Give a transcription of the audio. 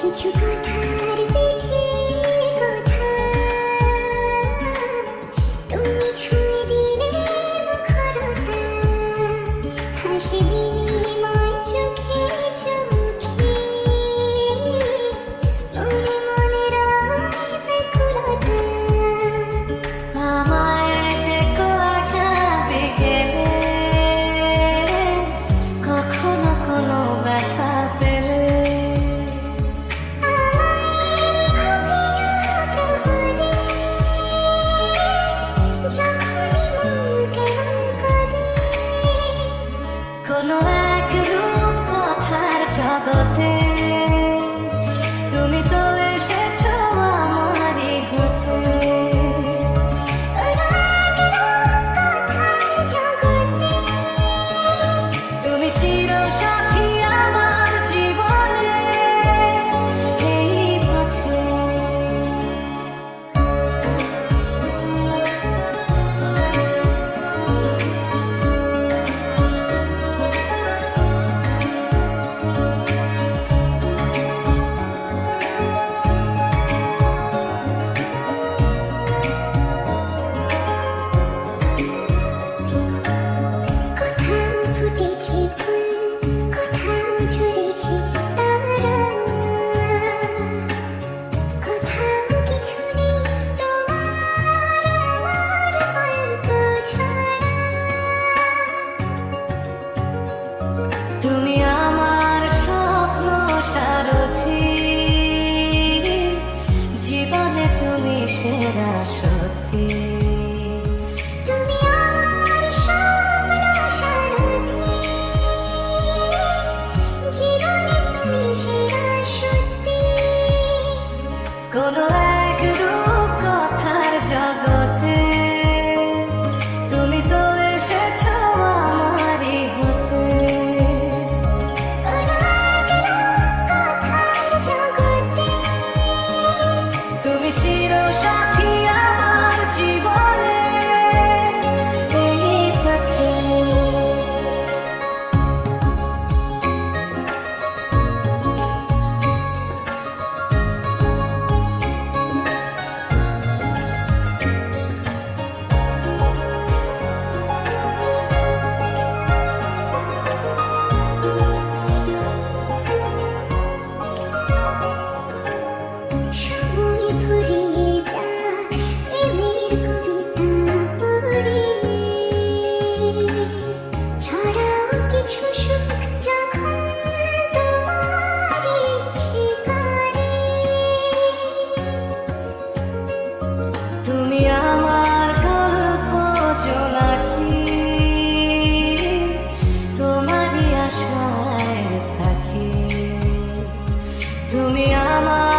কিছু কথার পিঠে কথা তুমি ছুঁয়ে দিলে মুখরতা হাসি বিনিময় চোখে চোখে মনে মনে রয় ব্যাকুলতা আমায় দেখো একা বিকেলে কখনো কোনো ব্যথা পেলে কোনো এক রূপ কথার জগতে তুমি তো এসেছো আমারই হতে তুমি চিরসাথী আমার জীবনে এই পথে ফুটেছে ফুল কোথাও ঝরেছে তারা কোথাও কিছু নেই তোমার আমার গল্প ছাড়া তুমি আমার স্বপ্ন সারথি জীবনে তুমি সেরা সত্যি তুমি আমার স্বপ্ন সারথি জীবনে তুমি সেরা সত্যি কোনো এক রূপ কথার জগতে তুমি তো এসেছো আমারই হতে কোনো এক রূপ কথার জগতে তুমি চিরসাথী আমার জীবনে এই পথে সময় ফুরিয়ে যায় প্রেমের কবিতা পড়ে ছড়াও কিছু সুখ যখন তোমার ইচ্ছে করে তুমি আমার গল্প জোনাকি তোমারই আশায় থাকি তুমি আমার